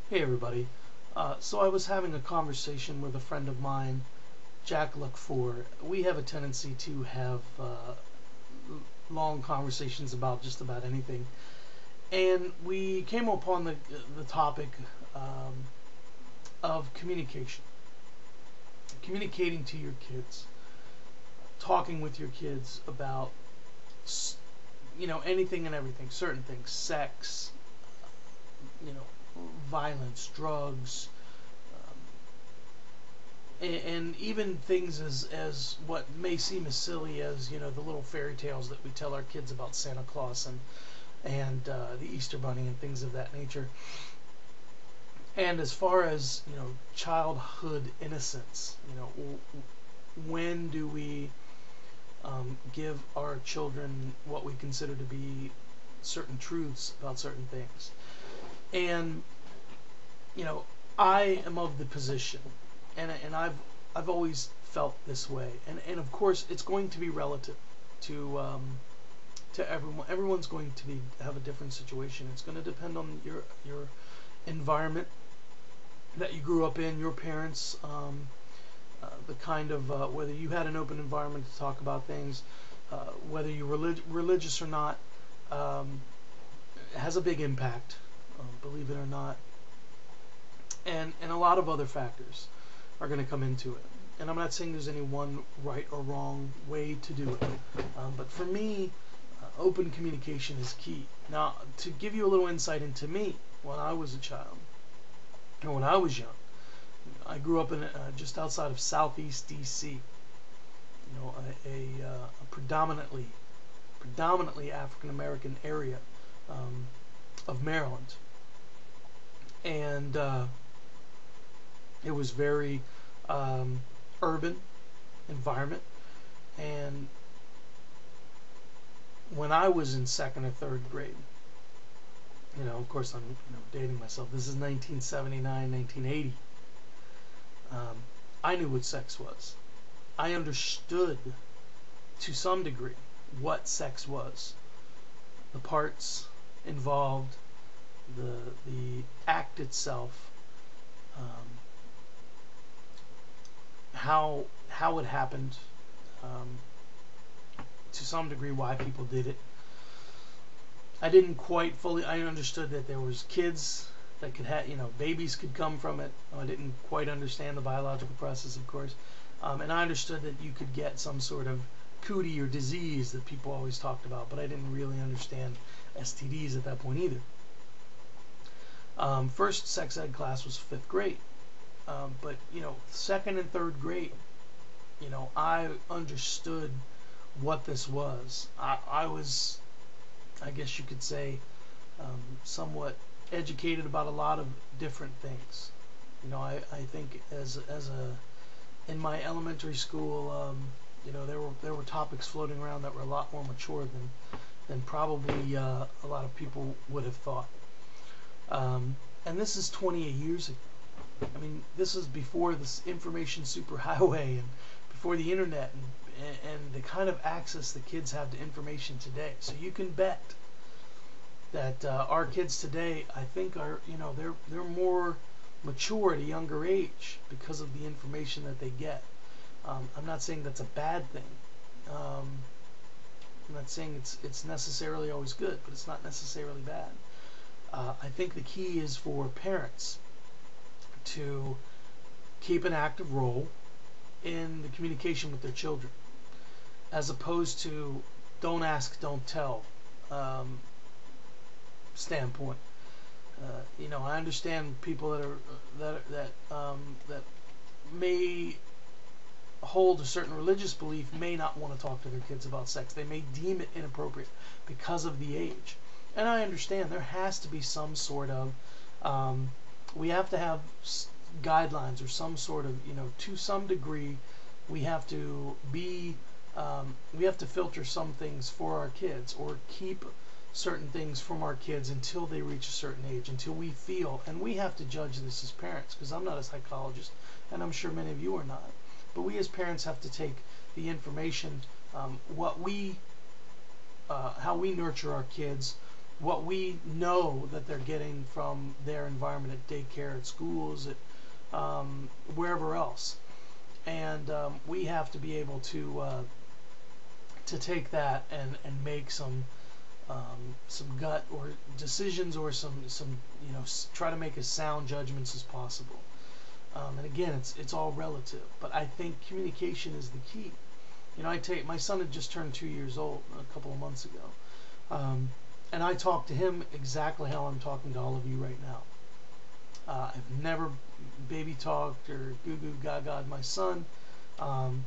Hey everybody. So I was having a conversation with a friend of mine, Jack Look4. We have a tendency to have long conversations about just about anything. And we came upon the topic of communication. Communicating to your kids. Talking with your kids about, anything and everything. Certain things. Sex, violence, drugs, and even things as what may seem as silly as the little fairy tales that we tell our kids about Santa Claus and the Easter Bunny and things of that nature. And as far as childhood innocence, when do we give our children what we consider to be certain truths about certain things? And I am of the position, and I've always felt this way, and of course it's going to be relative to everyone. Everyone's going to have a different situation. It's going to depend on your environment that you grew up in, your parents, the kind of whether you had an open environment to talk about things, whether you're religious or not, has a big impact, believe it or not. And a lot of other factors are going to come into it. And I'm not saying there's any one right or wrong way to do it. But for me, open communication is key. Now, to give you a little insight into me, when I was a child, or when I was young, I grew up in just outside of Southeast D.C., a predominantly African American area of Maryland. And it was very urban environment. And when I was in second or third grade, of course I'm dating myself. This is 1979, 1980. I knew what sex was. I understood to some degree what sex was. The parts involved, the act itself, how it happened, to some degree why people did it. I didn't quite fully. I understood that there was kids that could have, babies could come from it. I didn't quite understand the biological process, of course, and I understood that you could get some sort of cootie or disease that people always talked about, but I didn't really understand STDs at that point either. First sex ed class was 5th grade, but second and third grade, I understood what this was. I was, I guess you could say, somewhat educated about a lot of different things. I think in my elementary school, there were topics floating around that were a lot more mature than probably a lot of people would have thought. And this is 28 years ago. I mean, this is before this information superhighway and before the internet and the kind of access the kids have to information today. So you can bet that our kids today, I think, are they're more mature at a younger age because of the information that they get. I'm not saying that's a bad thing. I'm not saying it's necessarily always good, but it's not necessarily bad. I think the key is for parents to keep an active role in the communication with their children, as opposed to don't ask, don't tell standpoint. I understand people that may hold a certain religious belief may not want to talk to their kids about sex. They may deem it inappropriate because of the age. And I understand there has to be some sort of, we have to have guidelines or some sort of, to some degree, we have to filter some things for our kids or keep certain things from our kids until they reach a certain age, until we feel, and we have to judge this as parents, because I'm not a psychologist, and I'm sure many of you are not, but we as parents have to take the information, how we nurture our kids, what we know that they're getting from their environment at daycare, at schools, at wherever else. And we have to be able to take that and make some gut or decisions, or some try to make as sound judgments as possible. And again, it's all relative, but I think communication is the key. My son had just turned 2 years old a couple of months ago, and I talked to him exactly how I'm talking to all of you right now. I've never baby talked or goo goo gaga'd my son, and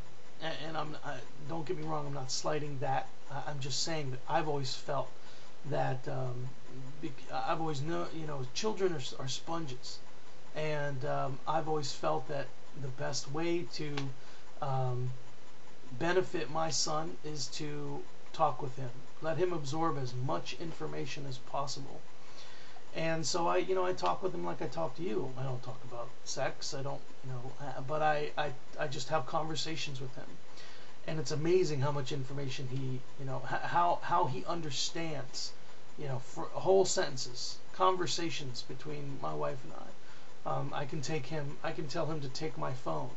don't get me wrong, I'm not slighting that. I'm just saying that I've always felt that I've always known, children are sponges, and I've always felt that the best way to benefit my son is to talk with him, let him absorb as much information as possible. And so I talk with him like I talk to you. I don't talk about sex. I don't, but I just have conversations with him, and it's amazing how much information he, how he understands, for whole sentences, conversations between my wife and I. I can tell him to take my phone.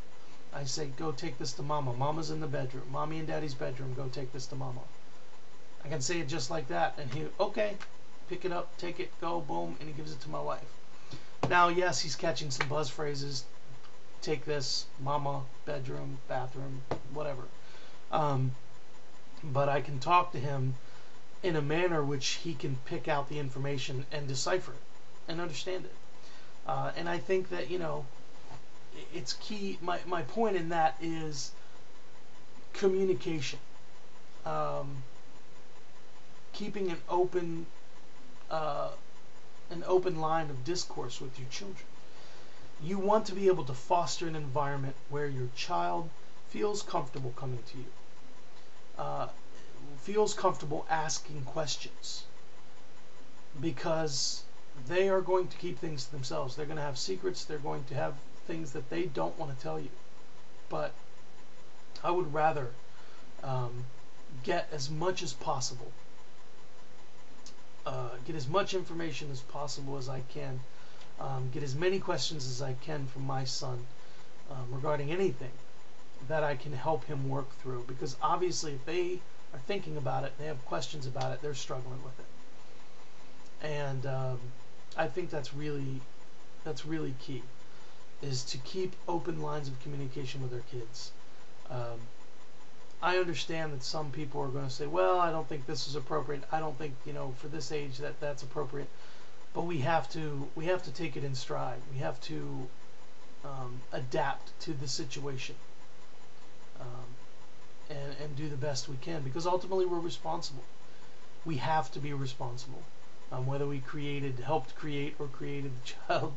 I say, go take this to Mama. Mama's in the bedroom. Mommy and Daddy's bedroom. Go take this to Mama. I can say it just like that, and he, okay, pick it up, take it, go, boom, and he gives it to my wife. Now, yes, he's catching some buzz phrases. Take this, Mama, bedroom, bathroom, whatever. But I can talk to him in a manner which he can pick out the information and decipher it and understand it. And I think that, it's key. My point in that is communication. Keeping an open line of discourse with your children. You want to be able to foster an environment where your child feels comfortable coming to you, feels comfortable asking questions, because they are going to keep things to themselves. They're going to have secrets. They're going to have things that they don't want to tell you. But I would rather get as much as possible, get as much information as possible as I can, get as many questions as I can from my son regarding anything that I can help him work through. Because obviously, if they are thinking about it, they have questions about it, they're struggling with it. And I think that's really key, is to keep open lines of communication with our kids. I understand that some people are going to say, well, I don't think this is appropriate. I don't think, for this age that's appropriate. But we have to take it in stride. We have to adapt to the situation, and do the best we can, because ultimately we're responsible. We have to be responsible. Whether we helped create, or created the child,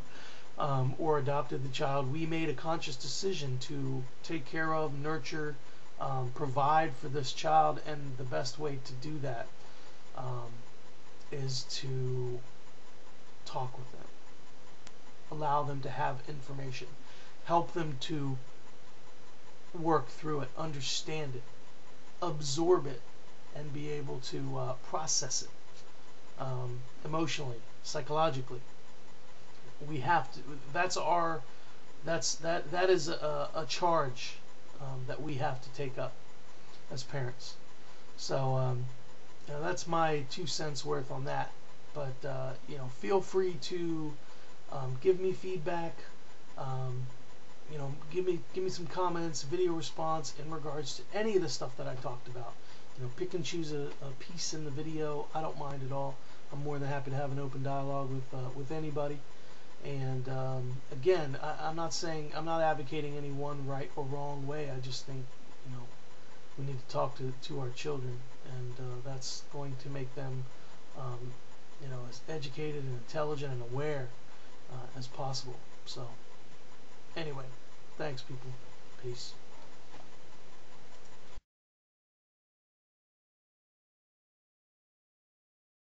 or adopted the child, we made a conscious decision to take care of, nurture, provide for this child, and the best way to do that is to talk with them, allow them to have information, help them to work through it, understand it, absorb it, and be able to process it emotionally, psychologically. We have to. That is a charge that we have to take up as parents. So that's my 2 cents worth on that. But feel free to give me feedback. Give me some comments, video response in regards to any of the stuff that I talked about. Pick and choose a piece in the video. I don't mind at all. I'm more than happy to have an open dialogue with anybody. And again, I'm not advocating any one right or wrong way. I just think we need to talk to our children, and that's going to make them as educated and intelligent and aware as possible. So anyway, thanks people. Peace.